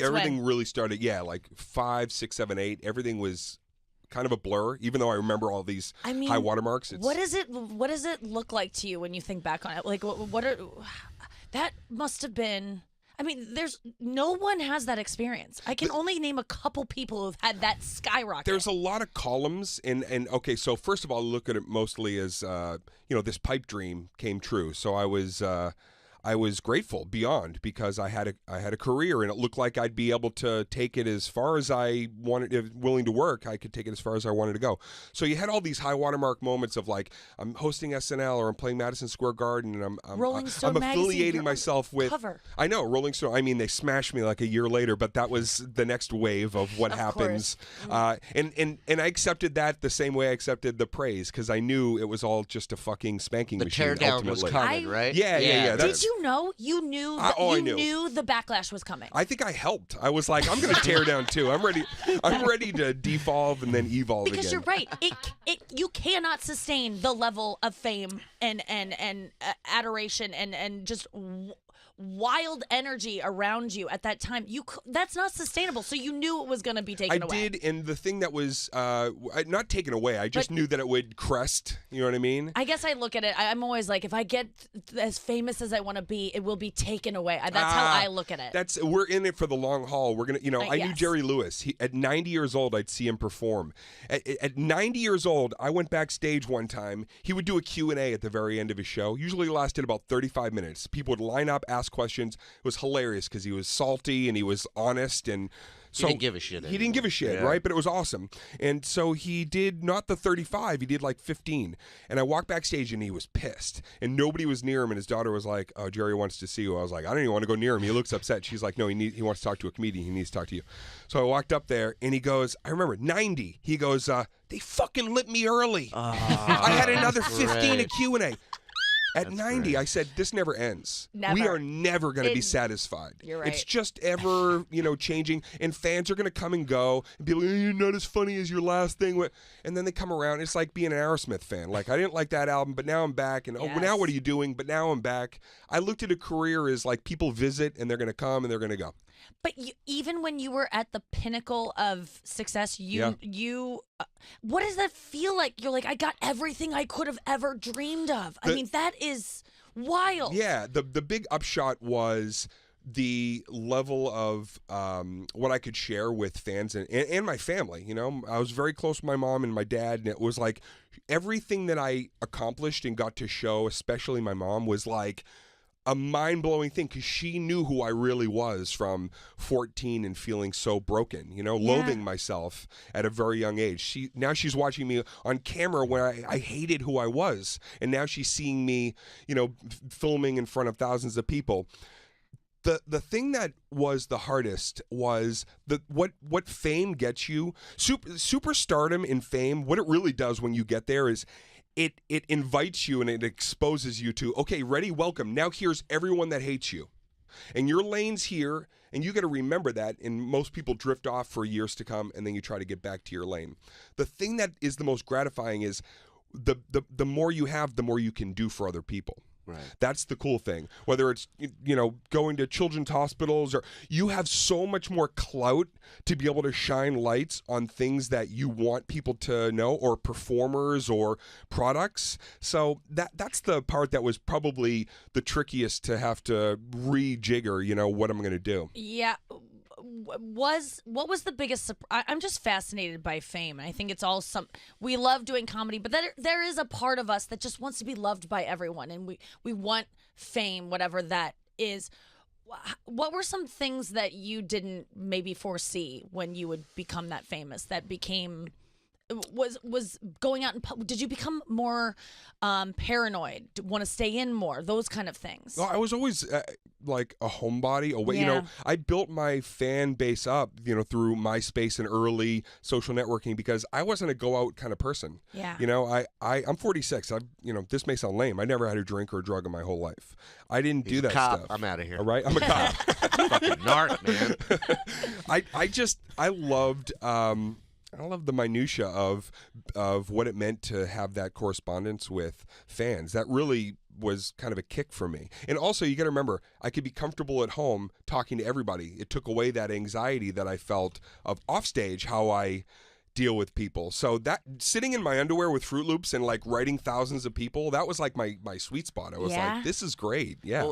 everything really started. Yeah, like 5, 6, 7, 8. Everything was kind of a blur, even though I remember all these high watermarks. What does it look like to you when you think back on it? Like, that must have been. I mean, no one has that experience. I can only name a couple people who've had that skyrocket. There's a lot of columns, and okay, so first of all, look at it mostly as this pipe dream came true. So I was grateful beyond, because I had a career, and it looked like I'd be able to take it as far as I wanted. If willing to work, I could take it as far as I wanted to go. So you had all these high watermark moments of like, I'm hosting SNL or I'm playing Madison Square Garden, and I'm affiliating myself with. Cover. I know, Rolling Stone. I mean, they smashed me like a year later, but that was the next wave of what happens. And I accepted that the same way I accepted the praise, because I knew it was all just a fucking spanking machine. The teardown ultimately. was coming, right? Yeah. Did you know? You knew the backlash was coming. I think I helped. I was like, I'm going to tear down too. I'm ready to devolve and then evolve because again. You're right. You cannot sustain the level of fame and adoration and just wild energy around you at that time. That's not sustainable. So you knew it was going to be taken away. I did, and the thing that was not taken away, I just knew that it would crest. You know what I mean? I guess I look at it. I'm always like, if I get as famous as I want to be, it will be taken away. That's how I look at it. We're in it for the long haul. We're gonna, I knew Jerry Lewis. At 90 years old, I'd see him perform. At 90 years old, I went backstage one time. He would do a Q&A at the very end of his show. Usually lasted about 35 minutes. People would line up, ask questions. It was hilarious because he was salty and he was honest, and so he didn't give a shit. He didn't give a shit, right? But it was awesome. And so he did not the 35, he did like 15. And I walked backstage and he was pissed. And nobody was near him, and his daughter was like, "Oh, Jerry wants to see you." I was like, "I don't even want to go near him. He looks upset." She's like, "No, he wants to talk to a comedian. He needs to talk to you." So I walked up there and he goes, I remember 90. He goes, "They fucking lit me early. I had another 15 at Q&A." At 90, I said, this never ends. Never. We are never going to be satisfied. You're right. It's just ever, changing, and fans are going to come and go, and be like, "You're not as funny as your last thing." And then they come around. It's like being an Aerosmith fan. Like, I didn't like that album, but now I'm back. And, now what are you doing? But now I'm back. I looked at a career as like people visit, and they're going to come, and they're going to go. But even when you were at the pinnacle of success, what does that feel like? You're like, I got everything I could have ever dreamed of. I mean, that is wild. Yeah, the big upshot was the level of what I could share with fans and my family. I was very close with my mom and my dad, and it was like everything that I accomplished and got to show, especially my mom, was like a mind-blowing thing, because she knew who I really was from 14 and feeling so broken, loathing myself at a very young age. Now she's watching me on camera where I hated who I was, and now she's seeing me, filming in front of thousands of people. The thing that was the hardest was what fame gets you. Superstardom and fame, what it really does when you get there is it invites you and it exposes you to, okay, ready, welcome. Now here's everyone that hates you. And your lane's here, and you got to remember that, and most people drift off for years to come, and then you try to get back to your lane. The thing that is the most gratifying is the more you have, the more you can do for other people. Right. That's the cool thing. Whether it's, going to children's hospitals, or you have so much more clout to be able to shine lights on things that you want people to know, or performers or products. So that's the part that was probably the trickiest to have to rejigger, what I'm going to do. Yeah. What was the biggest I'm just fascinated by fame. I think it's all we love doing comedy, but there is a part of us that just wants to be loved by everyone, and we want fame, whatever that is. What were some things that you didn't maybe foresee when you would become that famous, that became was going out in public? Did you become more paranoid, want to stay in more, those kind of things? Well, I was always like a homebody away. I built my fan base up, through MySpace and early social networking, because I wasn't a go out kind of person. Yeah. I'm 46. This may sound lame. I never had a drink or a drug in my whole life. I didn't do that cop. stuff. I'm out of here. All right, I'm a cop. Fucking narc, man. I love the minutia of what it meant to have that correspondence with fans. That really was kind of a kick for me. And also, you got to remember, I could be comfortable at home talking to everybody. It took away that anxiety that I felt of offstage, how I deal with people. So that sitting in my underwear with Fruit Loops and like writing thousands of people, that was like my sweet spot. I was like, this is great. Yeah. Well,